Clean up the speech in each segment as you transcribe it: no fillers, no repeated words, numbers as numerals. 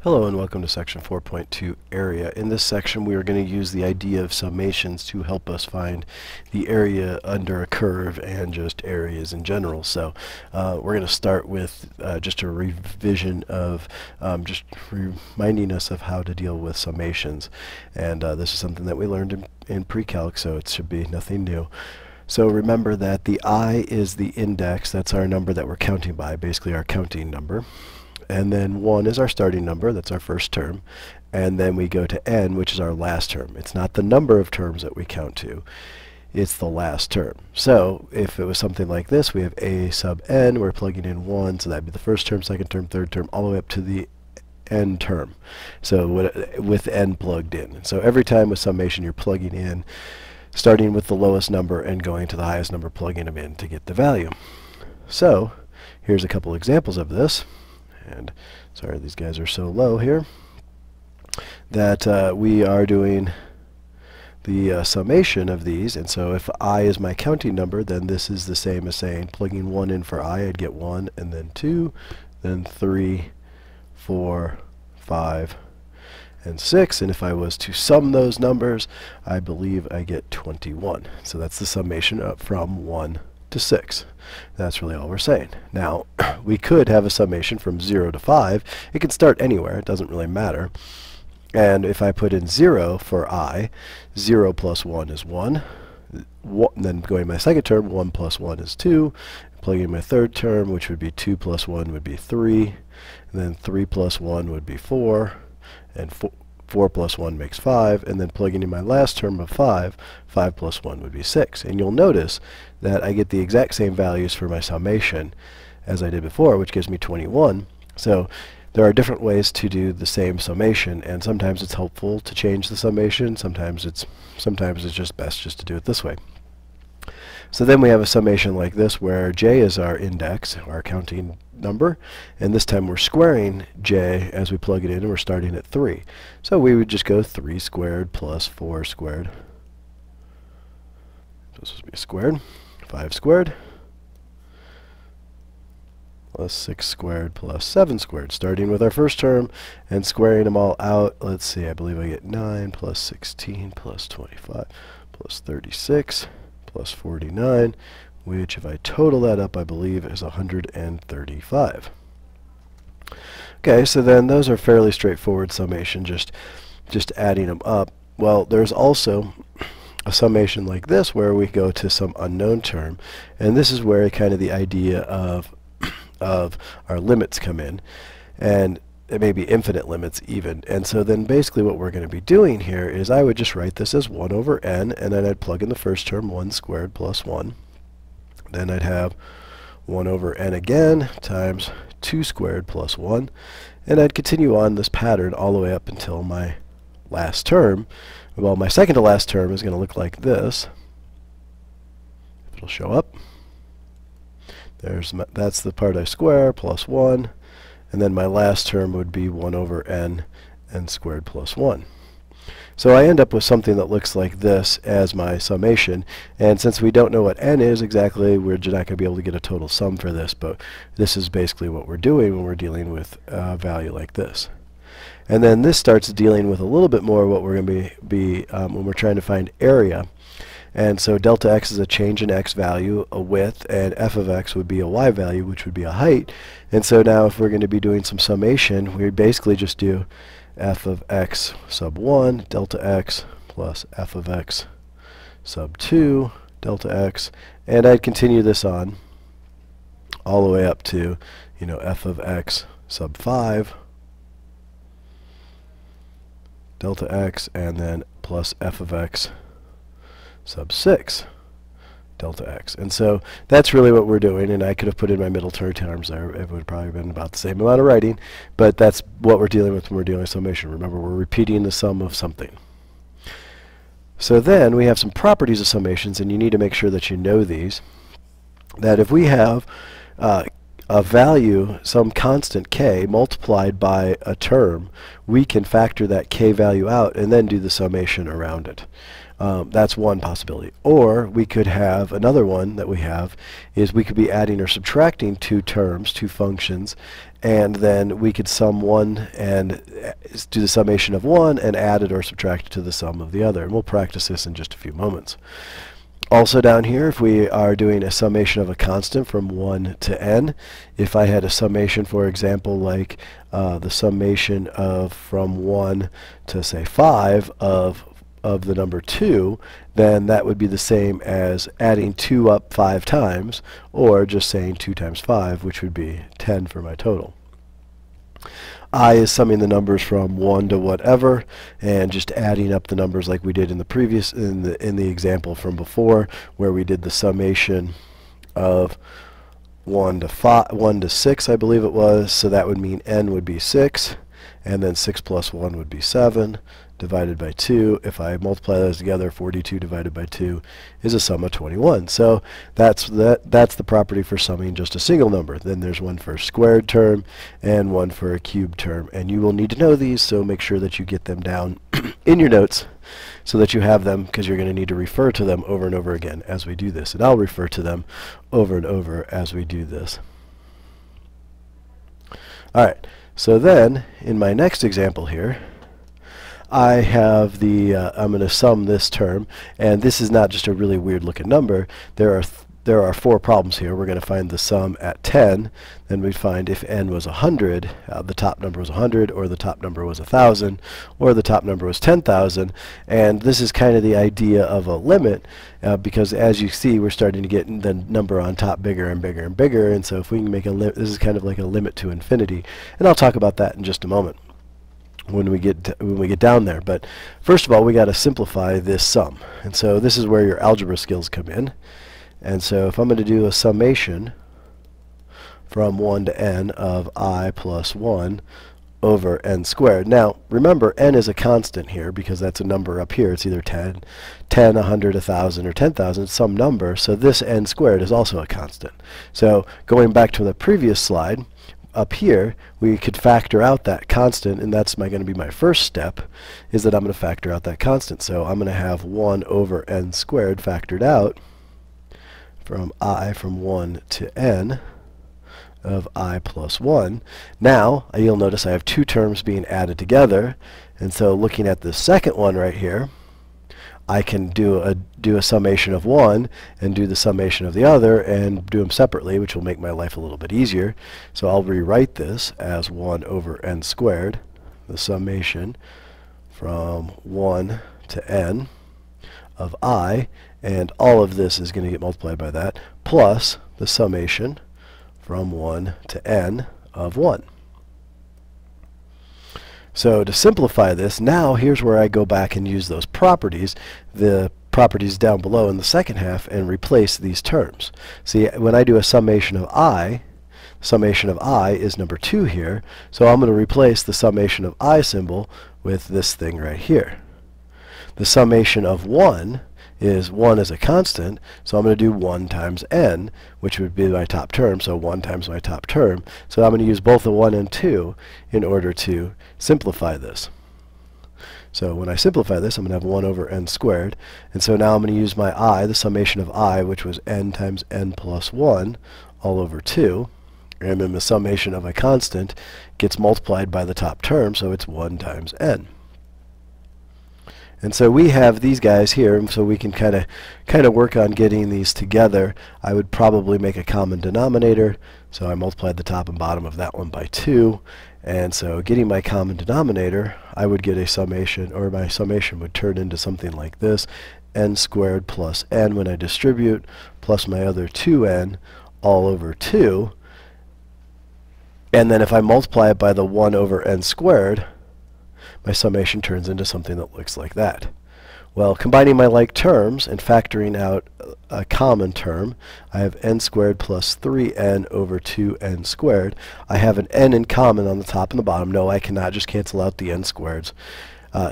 Hello and welcome to section 4.2 area. In this section we are going to use the idea of summations to help us find the area under a curve and just areas in general. So we're going to start with just a revision of just reminding us of how to deal with summations. And this is something that we learned in pre-calc, so it should be nothing new. So remember that the I is the index, that's our number that we're counting by, basically our counting number. And then 1 is our starting number, that's our first term. And then we go to n, which is our last term. It's not the number of terms that we count to, it's the last term. So if it was something like this, we have a sub n, we're plugging in 1, so that'd be the first term, second term, third term, all the way up to the n term. So with n plugged in. So every time with summation you're plugging in, starting with the lowest number and going to the highest number, plugging them in to get the value. So here's a couple examples of this. And sorry, these guys are so low here that we are doing the summation of these. And so if I is my counting number, then this is the same as saying plugging 1 in for I, I'd get 1, and then 2, then 3, 4, 5, and 6. And if I was to sum those numbers, I believe I get 21. So that's the summation up from 1 to 6. That's really all we're saying. Now, we could have a summation from 0 to 5. It can start anywhere. It doesn't really matter. And if I put in 0 for I, 0 plus 1 is 1. And then going to my second term, 1 plus 1 is 2. Plugging in my third term, which would be 2 plus 1 would be 3. And then 3 plus 1 would be 4. And 4 plus 1 makes 5, and then plugging in my last term of 5, 5 plus 1 would be 6. And you'll notice that I get the exact same values for my summation as I did before, which gives me 21. So there are different ways to do the same summation, and sometimes it's helpful to change the summation, sometimes it's just best just to do it this way. So then we have a summation like this where j is our index, our counting number, and this time we're squaring j as we plug it in, and we're starting at 3. So we would just go 3 squared plus 4 squared. This would be squared. 5 squared plus 6 squared plus 7 squared, starting with our first term and squaring them all out. Let's see, I believe I get 9 plus 16 plus 25 plus 36 plus 49, which if I total that up, I believe is 135. Okay, so then those are fairly straightforward summation, just adding them up. Well, there's also a summation like this where we go to some unknown term, and this is where kind of the idea of our limits come in, and it may be infinite limits even. And so then basically what we're going to be doing here is I would just write this as 1 over n, and then I'd plug in the first term, 1 squared plus 1. Then I'd have 1 over n again times 2 squared plus 1. And I'd continue on this pattern all the way up until my last term. Well, my second to last term is going to look like this. It'll show up. That's the part I square plus 1. And then my last term would be 1 over n squared plus 1. So I end up with something that looks like this as my summation. And since we don't know what n is exactly, we're not going to be able to get a total sum for this. But this is basically what we're doing when we're dealing with a value like this. And then this starts dealing with a little bit more what we're going to be when we're trying to find area. And so delta x is a change in x value, a width, and f of x would be a y value, which would be a height. And so now if we're going to be doing some summation, we basically just do f of x sub 1 delta x plus f of x sub 2 delta x, and I'd continue this on all the way up to, f of x sub 5 delta x, and then plus f of x sub 6 delta x. And so that's really what we're doing, and I could have put in my middle terms there. It would probably have been about the same amount of writing, but that's what we're dealing with when we're dealing with summation. Remember, we're repeating the sum of something. So then we have some properties of summations, and you need to make sure that you know these. That if we have a value, some constant k, multiplied by a term, we can factor that k value out and then do the summation around it. That's one possibility. Or we could have another one that we have is we could be adding or subtracting two terms, two functions, and then we could sum one and do the summation of one and add it or subtract it to the sum of the other. And we'll practice this in just a few moments. Also down here, if we are doing a summation of a constant from 1 to n, if I had a summation, for example, like the summation of from 1 to, say, 5 of the number 2, then that would be the same as adding 2 up 5 times, or just saying 2 times 5, which would be 10 for my total. I is summing the numbers from 1 to whatever, and just adding up the numbers like we did in the previous, in the example from before, where we did the summation of 1 to 6, I believe it was. So that would mean n would be 6, and then 6 plus 1 would be 7, divided by 2. If I multiply those together, 42 divided by 2 is a sum of 21. So that's the property for summing just a single number. Then there's one for a squared term and one for a cubed term. And you will need to know these, so make sure that you get them down in your notes so that you have them, because you're going to need to refer to them over and over again as we do this. And I'll refer to them over and over as we do this. All right, so then in my next example here, I have the, I'm going to sum this term, and this is not just a really weird looking number. There are 4 problems here. We're going to find the sum at 10. Then we'd find if n was 100, the top number was 100, or the top number was 1,000, or the top number was 10,000. And this is kind of the idea of a limit, because as you see, we're starting to get the number on top bigger and bigger and bigger. And so if we can make a limit, this is kind of like a limit to infinity. And I'll talk about that in just a moment when we get down there. But first of all, we got to simplify this sum. And so this is where your algebra skills come in. And so if I'm going to do a summation from 1 to n of I plus 1 over n squared. Now, remember, n is a constant here because that's a number up here. It's either 10, 100, 1,000, or 10,000. It's some number. So this n squared is also a constant. So going back to the previous slide, up here, we could factor out that constant, and that's going to be my first step, is that I'm going to factor out that constant. So I'm going to have 1 over n squared factored out from I from 1 to n of I plus 1. Now, you'll notice I have 2 terms being added together, and so looking at the second one right here, I can do a summation of one and do the summation of the other and do them separately, which will make my life a little bit easier. So I'll rewrite this as 1 over n squared, the summation from 1 to n of I, and all of this is going to get multiplied by that, plus the summation from 1 to n of 1. So to simplify this, now here's where I go back and use those properties, the properties down below in the second half, and replace these terms. See, when I do a summation of I is number 2 here, so I'm going to replace the summation of I symbol with this thing right here. The summation of 1 is 1 as a constant, so I'm going to do 1 times n, which would be my top term, so 1 times my top term. So I'm going to use both the 1 and 2 in order to simplify this. So when I simplify this, I'm going to have 1 over n squared, and so now I'm going to use my I, the summation of I, which was n times n plus 1, all over 2, and then the summation of a constant gets multiplied by the top term, so it's 1 times n. And so we have these guys here, and so we can kind of work on getting these together. I would probably make a common denominator, so I multiplied the top and bottom of that one by 2, and so getting my common denominator, I would get a summation, or my summation would turn into something like this, n squared plus n when I distribute, plus my other 2n all over 2, and then if I multiply it by the 1 over n squared, my summation turns into something that looks like that. Well, combining my like terms and factoring out a common term, I have n squared plus 3n over 2n squared. I have an n in common on the top and the bottom. No, I cannot just cancel out the n squareds.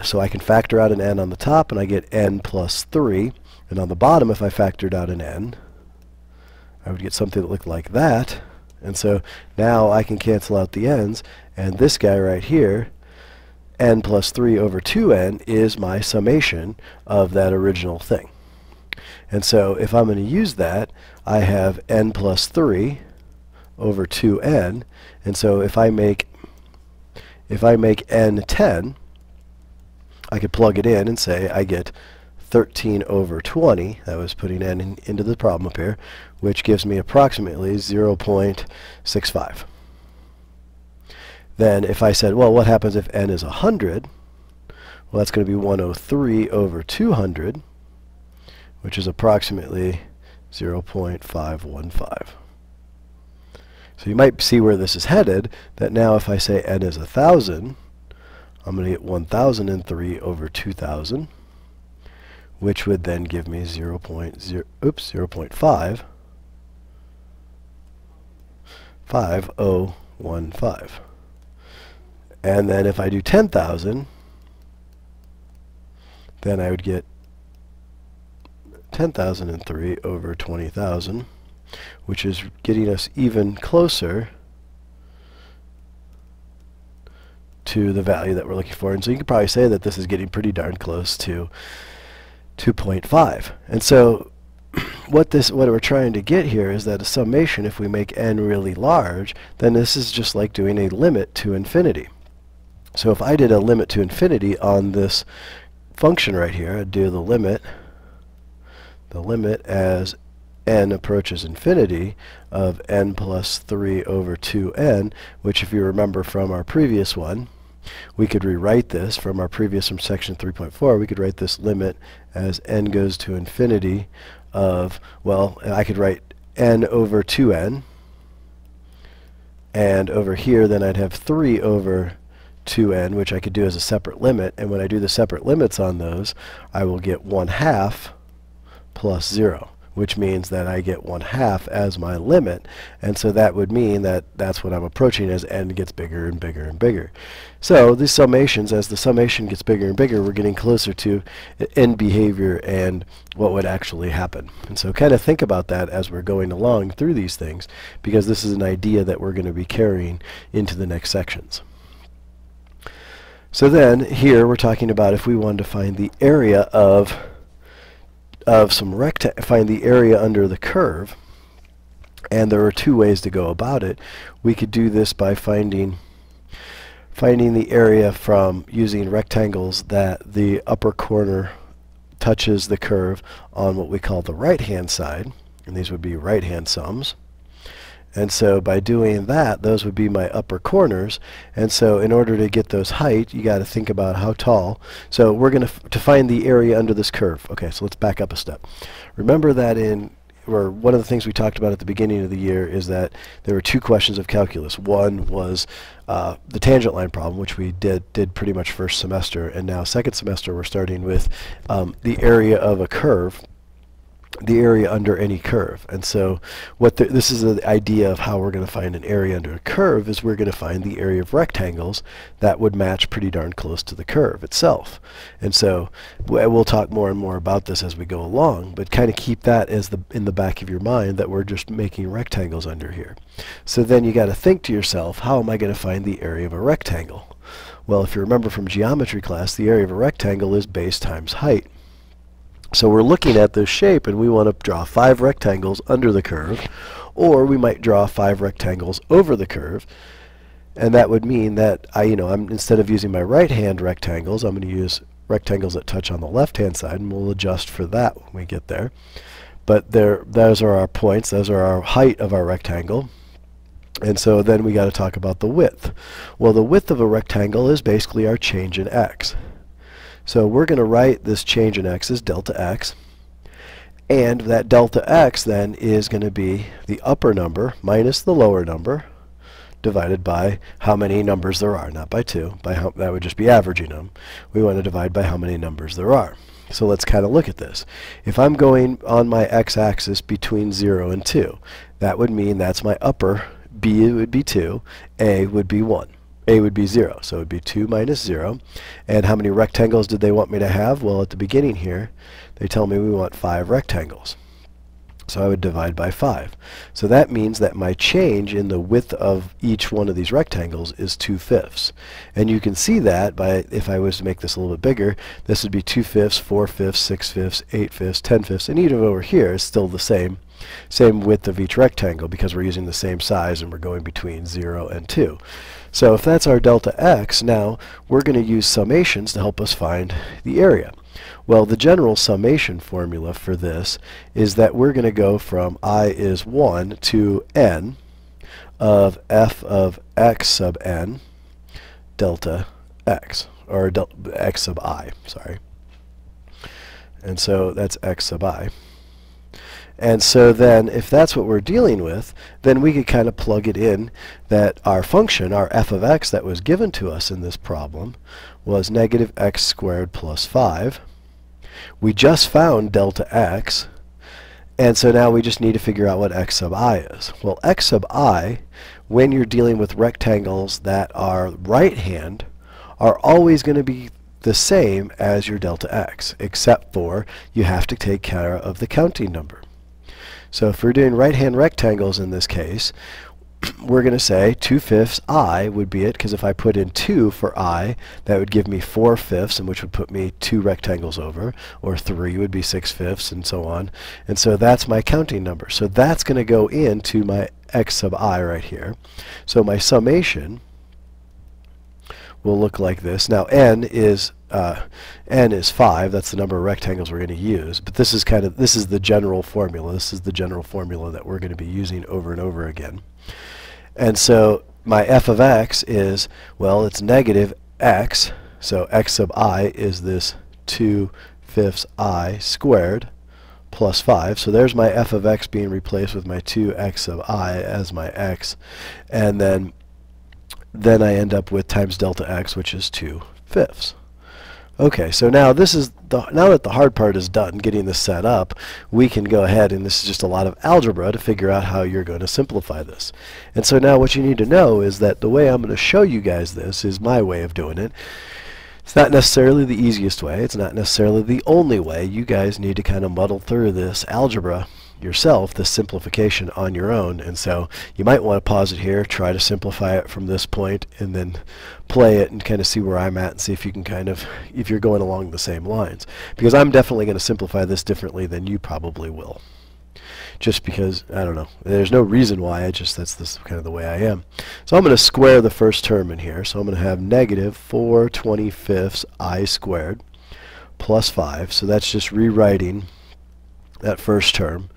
So I can factor out an n on the top, and I get n plus 3. And on the bottom, if I factored out an n, I would get something that looked like that. And so now I can cancel out the n's, and this guy right here, n plus 3 over 2n is my summation of that original thing. And so if I'm going to use that, I have n plus 3 over 2n. And so if I make n 10, I could plug it in and say I get 13 over 20. That was putting n into the problem up here, which gives me approximately 0.65. Then if I said, well, what happens if n is 100? Well, that's going to be 103 over 200, which is approximately 0.515. So you might see where this is headed, that now if I say n is 1,000, I'm going to get 1,003 over 2,000, which would then give me 0.5015. And then if I do 10,000, then I would get 10,003 over 20,000, which is getting us even closer to the value that we're looking for. And so you could probably say that this is getting pretty darn close to 2.5. And so what we're trying to get here is that a summation, if we make n really large, then this is just like doing a limit to infinity. So if I did a limit to infinity on this function right here, I'd do the limit as n approaches infinity of n plus 3 over 2n, which if you remember from our previous one, we could rewrite this from section 3.4, we could write this limit as n goes to infinity of, well, I could write n over 2n, and over here then I'd have 3 over 2n, which I could do as a separate limit, and when I do the separate limits on those, I will get 1/2 plus 0, which means that I get 1/2 as my limit, and so that would mean that that's what I'm approaching as n gets bigger and bigger and bigger. So these summations, as the summation gets bigger and bigger, we're getting closer to end behavior and what would actually happen. And so kind of think about that as we're going along through these things, because this is an idea that we're going to be carrying into the next sections. So then here we're talking about if we wanted to find the area of find the area under the curve, and there are two ways to go about it. We could do this by finding the area from using rectangles that the upper corner touches the curve on what we call the right-hand side, and these would be right-hand sums. And so by doing that, those would be my upper corners. And so in order to get those height, you got to think about how tall. So we're going to find the area under this curve. Okay, so let's back up a step. Remember that one of the things we talked about at the beginning of the year is that there were two questions of calculus. One was the tangent line problem, which we did pretty much first semester, and now second semester we're starting with the area of a curve, the area under any curve. And so this is the idea of how we're going to find an area under a curve, is we're going to find the area of rectangles that would match pretty darn close to the curve itself. And so we'll talk more and more about this as we go along, but kind of keep that as in the back of your mind that we're just making rectangles under here. So then you got to think to yourself, how am I going to find the area of a rectangle? Well, if you remember from geometry class, the area of a rectangle is base times height. So we're looking at this shape and we want to draw 5 rectangles under the curve, or we might draw 5 rectangles over the curve, and that would mean that I'm instead of using my right hand rectangles, I'm going to use rectangles that touch on the left hand side, and we'll adjust for that when we get there. But those are our points, those are our height of our rectangle. And so then we got to talk about the width. Well, the width of a rectangle is basically our change in x. So we're going to write this change in x as delta x, and that delta x then is going to be the upper number minus the lower number divided by how many numbers there are, not by 2. That would just be averaging them. We want to divide by how many numbers there are. So let's kind of look at this. If I'm going on my x-axis between 0 and 2, that would mean that's my upper. B would be 2, A would be 1. A would be 0, so it would be 2 minus 0. And how many rectangles did they want me to have? Well, at the beginning here, they tell me we want 5 rectangles. So I would divide by 5. So that means that my change in the width of each one of these rectangles is 2/5. And you can see that by, if I was to make this a little bit bigger, this would be 2/5, 4/5, 6/5, 8/5, 10/5, and even over here is still the same width of each rectangle because we're using the same size and we're going between 0 and 2. So if that's our delta x, now we're going to use summations to help us find the area. Well, the general summation formula for this is that we're going to go from I is 1 to n of f of x sub n delta x, or x sub I, sorry. And so that's x sub I. And so then, if that's what we're dealing with, then we could kind of plug it in that our function, our f of x that was given to us in this problem, was negative x squared plus 5. We just found delta x, and so now we just need to figure out what x sub I is. Well, x sub I, when you're dealing with rectangles that are right-hand, are always going to be the same as your delta x, except for you have to take care of the counting number. So if we're doing right-hand rectangles in this case, we're going to say 2/5 I would be it, because if I put in 2 for I, that would give me 4/5, and which would put me 2 rectangles over, or 3 would be 6/5, and so on. And so that's my counting number. So that's going to go into my x sub I right here. So my summation will look like this. Now n is 5. That's the number of rectangles we're going to use. But this is the general formula. This is the general formula that we're going to be using over and over again. And so my f of x is, well, it's negative x. So x sub I is this 2/5 I squared plus 5. So there's my f of x being replaced with my 2x sub I as my x. And then I end up with times delta x, which is 2/5. Okay, so now now that the hard part is done, getting this set up, we can go ahead, and this is just a lot of algebra to figure out how you're going to simplify this. And so now what you need to know is that the way I'm going to show you guys this is my way of doing it. It's not necessarily the easiest way. It's not necessarily the only way. You guys need to kind of muddle through this algebra yourself, this simplification on your own. And so you might want to pause it here, try to simplify it from this point, and then play it and kind of see where I'm at and see if you can if you're going along the same lines. Because I'm definitely going to simplify this differently than you probably will. Just because, I don't know, there's no reason why, that's kind of the way I am. So I'm going to square the first term in here. So I'm going to have negative 4/25 I squared plus 5. So that's just rewriting that first term.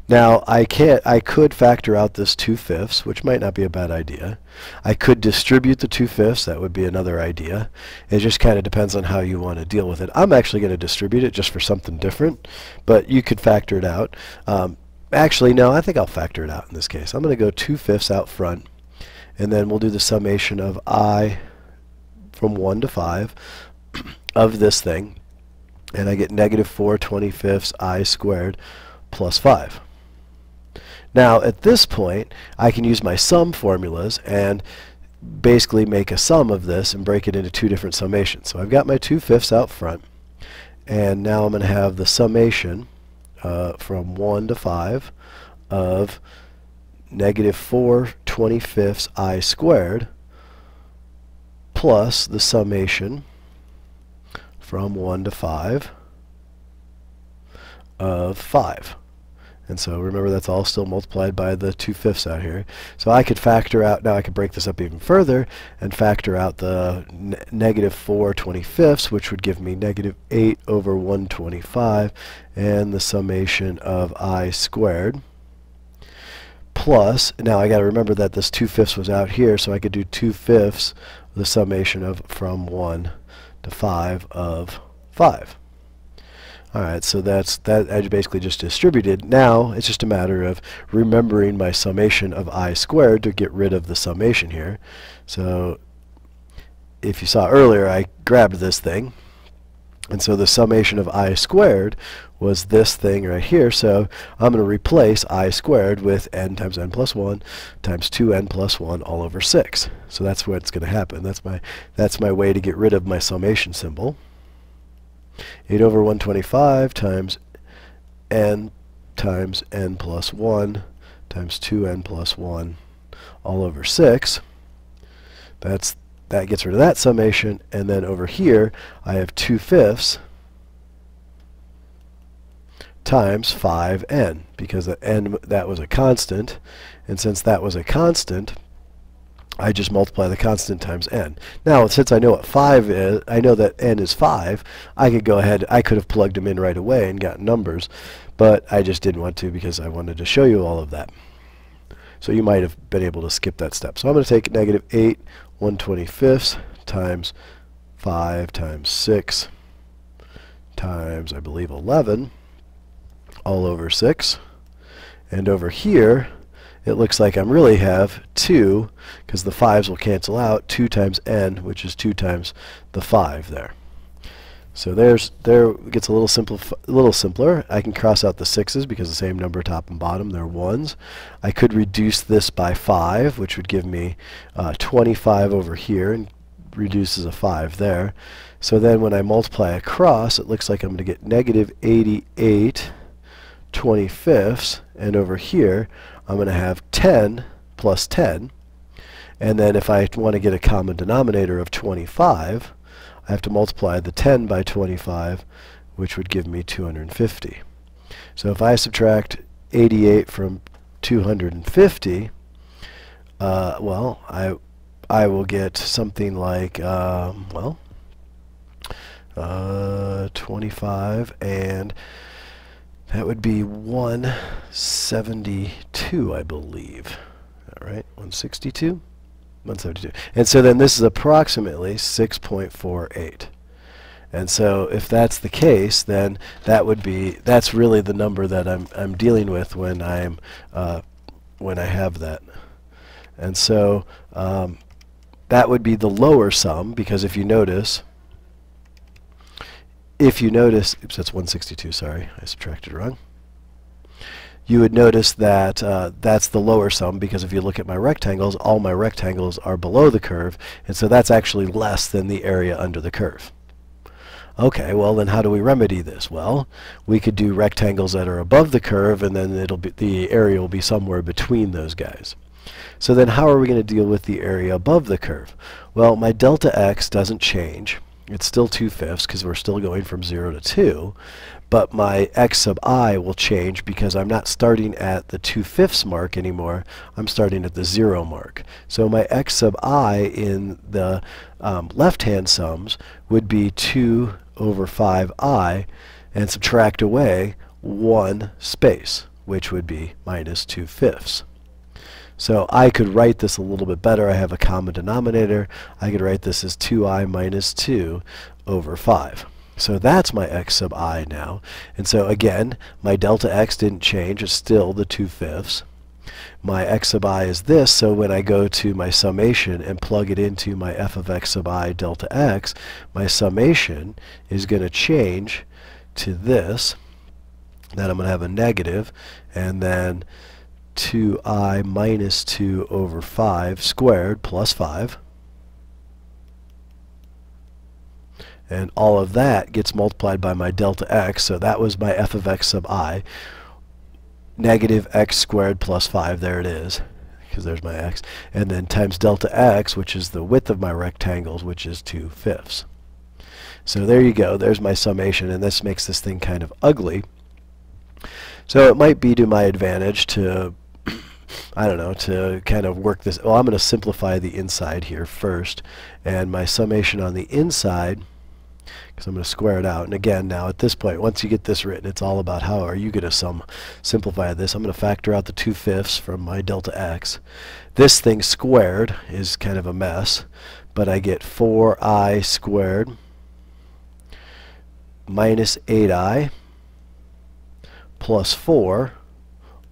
Now I could factor out this 2/5, which might not be a bad idea. I could distribute the 2/5. That would be another idea. It just kind of depends on how you want to deal with it. I'm actually going to distribute it just for something different, but you could factor it out. Actually, no, I think I'll factor it out in this case. I'm going to go 2/5 out front, and then we'll do the summation of I from 1 to 5 of this thing, and I get negative 4/25 I squared plus 5. Now at this point I can use my sum formulas and basically make a sum of this and break it into two different summations. So I've got my 2/5 out front, and now I'm going to have the summation from 1 to 5 of negative 4/25 I squared plus the summation from 1 to 5 of 5. And so remember, that's all still multiplied by the 2/5 out here. So I could factor out, now I could break this up even further and factor out the negative 4/25, which would give me negative 8 over 125, and the summation of I squared. Plus, now I got to remember that this 2/5 was out here, so I could do 2/5 the summation of from 1 to 5 of 5. Alright, so that I basically just distributed. Now it's just a matter of remembering my summation of I squared to get rid of the summation here. So if you saw earlier, I grabbed this thing, and so the summation of I squared was this thing right here. So I'm going to replace I squared with n times n plus 1 times 2n plus 1 all over 6. So that's what's going to happen. That's my way to get rid of my summation symbol. 8 over 125 times n times n plus 1 times 2n plus 1 all over 6. That gets rid of that summation, and then over here I have 2/5 times 5n, because the n, that was a constant, and since that was a constant, I just multiply the constant times n. Now, since I know what 5 is, I know that n is 5, I could go ahead, I could have plugged them in right away and gotten numbers, but I just didn't want to because I wanted to show you all of that. So you might have been able to skip that step. So I'm going to take negative 8 1/25 times 5 times 6 times, I believe, 11 all over 6. And over here, it looks like I really have 2, because the 5s will cancel out, 2 times n, which is 2 times the 5 there. So there it gets a little simpler. I can cross out the 6's because the same number top and bottom, they're 1s. I could reduce this by 5, which would give me 25 over here, and reduces a 5 there. So then when I multiply across, it looks like I'm going to get negative 88 25ths, and over here I'm going to have 10 plus 10. And then if I want to get a common denominator of 25, I have to multiply the 10 by 25, which would give me 250. So if I subtract 88 from 250, well, I will get something like, 25, and that would be 172, I believe. All right, 162? 172. And so then this is approximately 6.48. And so if that's the case, then that's really the number that I'm dealing with when I have that. And so that would be the lower sum, because if you notice, oops, that's 162, sorry, I subtracted wrong. You would notice that that's the lower sum, because if you look at my rectangles, all my rectangles are below the curve, and so that's actually less than the area under the curve. Okay, well then how do we remedy this? Well, we could do rectangles that are above the curve, and then the area will be somewhere between those guys. So then how are we going to deal with the area above the curve? Well, my delta x doesn't change. It's still 2/5 because we're still going from 0 to 2, but my x sub I will change because I'm not starting at the 2/5 mark anymore. I'm starting at the 0 mark. So my x sub I in the left-hand sums would be 2 over 5i, and subtract away 1 space, which would be minus 2/5. So I could write this a little bit better. I have a common denominator. I could write this as 2i minus 2 over 5. So that's my x sub I now. And so again, my delta x didn't change. It's still the 2/5. My x sub I is this, so when I go to my summation and plug it into my f of x sub I delta x, my summation is going to change to this. Then I'm going to have a negative, and then 2i minus 2 over 5 squared plus 5. And all of that gets multiplied by my delta x, so that was my f of x sub I. Negative x squared plus 5, there it is, because there's my x. And then times delta x, which is the width of my rectangles, which is 2/5. So there you go, there's my summation, and this makes this thing kind of ugly. So it might be to my advantage to I don't know, to kind of work this. Well, I'm going to simplify the inside here first, and my summation on the inside, because I'm going to square it out. And again, now at this point, once you get this written, it's all about how are you going to simplify this. I'm going to factor out the 2/5 from my delta x. This thing squared is kind of a mess, but I get 4i squared minus 8i plus 4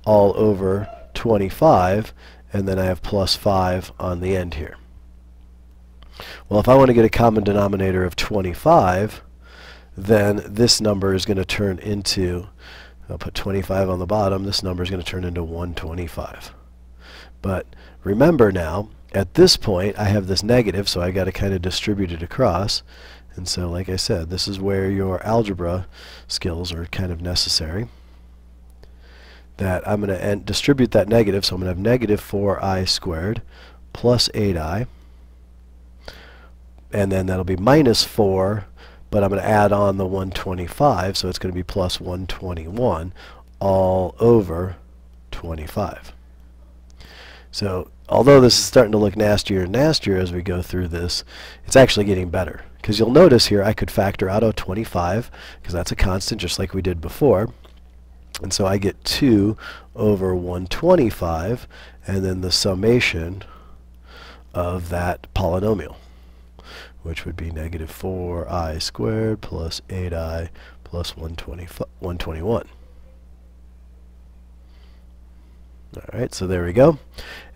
all over 25, and then I have plus 5 on the end here. Well, if I want to get a common denominator of 25, then this number is going to turn into, I'll put 25 on the bottom, this number is going to turn into 125. But remember now, at this point I have this negative, so I got to kind of distribute it across. And so like I said, this is where your algebra skills are kind of necessary. that I'm going to distribute that negative, so I'm going to have negative 4i squared plus 8i, and then that'll be minus 4, but I'm going to add on the 125, so it's going to be plus 121 all over 25. So although this is starting to look nastier and nastier as we go through this, it's actually getting better. Because you'll notice here I could factor out a 25, because that's a constant just like we did before. And so I get 2 over 125, and then the summation of that polynomial, which would be negative 4i squared plus 8i plus 121. Alright, so there we go.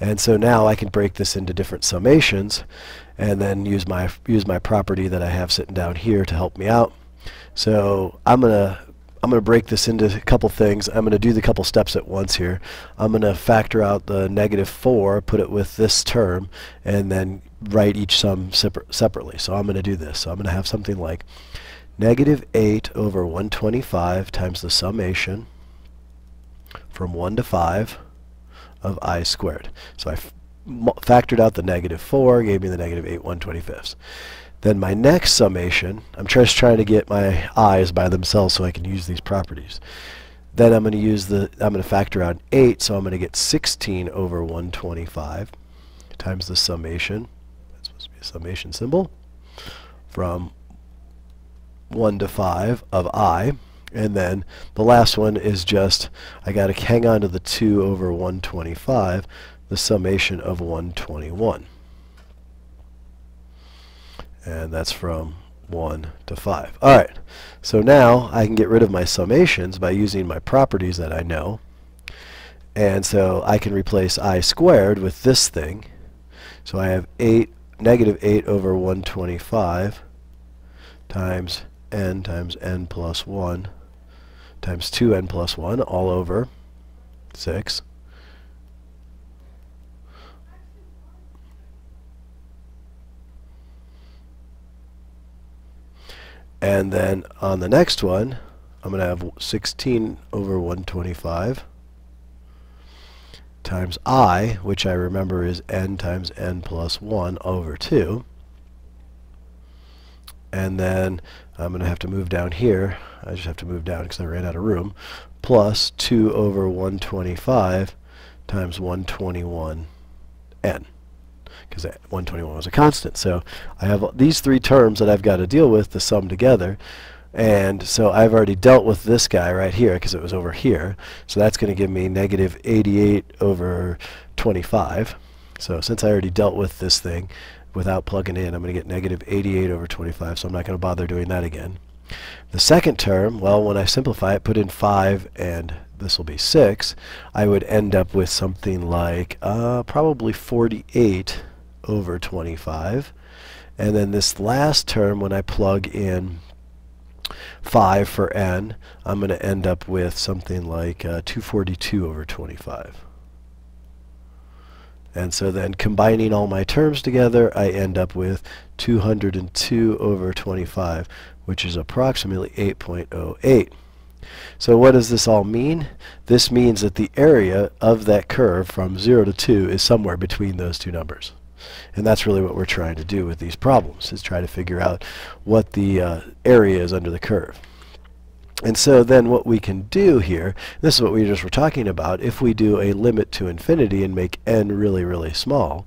And so now I can break this into different summations and then use my property that I have sitting down here to help me out. So I'm gonna break this into a couple things. I'm gonna do the couple steps at once here. I'm gonna factor out the negative 4, put it with this term, and then write each sum separately. So I'm gonna do this. So I'm gonna have something like negative 8 over 125 times the summation from 1 to 5 of I squared. So I factored out the negative 4, gave me the negative 8 1/25. Then my next summation, I'm just trying to get my i's by themselves so I can use these properties. Then I'm going to factor out 8, so I'm going to get 16 over 125 times the summation. That's supposed to be a summation symbol from 1 to 5 of I. And then the last one is just, I got to hang on to the 2 over 125, the summation of 121. And that's from 1 to 5. Alright, so now I can get rid of my summations by using my properties that I know. And so I can replace I squared with this thing. So I have negative 8 over 125 times n plus 1 times 2n plus 1 all over 6. And then on the next one, I'm going to have 16 over 125 times I, which I remember is n times n plus 1 over 2. And then I'm going to have to move down here. I just have to move down because I ran out of room. Plus 2 over 125 times 121n. Because 121 was a constant. So I have these three terms that I've got to deal with to sum together. And so I've already dealt with this guy right here because it was over here. So that's going to give me negative 88 over 25. So since I already dealt with this thing without plugging in, I'm going to get negative 88 over 25. So I'm not going to bother doing that again. The second term, well, when I simplify it, put in 5 and this will be 6, I would end up with something like probably 48 over 25. And then this last term, when I plug in 5 for n, I'm going to end up with something like 242 over 25. And so then combining all my terms together, I end up with 202 over 25, which is approximately 8.08. So what does this all mean? This means that the area of that curve from 0 to 2 is somewhere between those two numbers. And that's really what we're trying to do with these problems, is try to figure out what the area is under the curve. And so then what we can do here, this is what we just were talking about, if we do a limit to infinity and make n really, really small,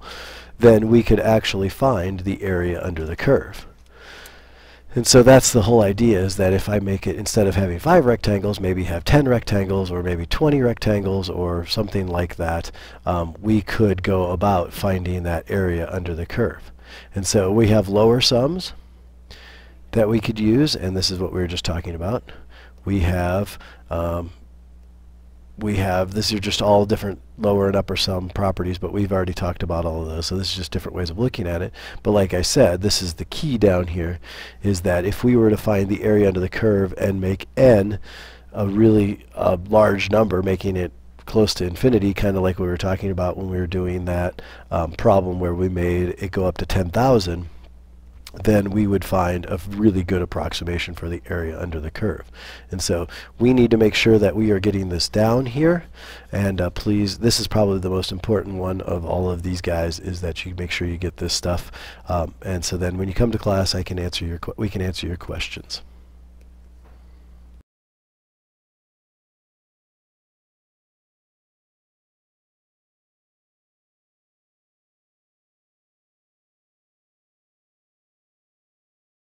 then we could actually find the area under the curve. And so that's the whole idea, is that if I make it, instead of having 5 rectangles, maybe have 10 rectangles or maybe 20 rectangles or something like that, we could go about finding that area under the curve. And so we have lower sums that we could use, and this is what we were just talking about. We have these are just all different lower and upper sum properties, but we've already talked about all of those, so this is just different ways of looking at it. But like I said, this is the key down here, is that if we were to find the area under the curve and make n a really large number, making it close to infinity, kind of like we were talking about when we were doing that problem where we made it go up to 10,000, then we would find a really good approximation for the area under the curve. And so we need to make sure that we are getting this down here. And please, this is probably the most important one of all of these guys, is that you make sure you get this stuff. And so then when you come to class, we can answer your questions.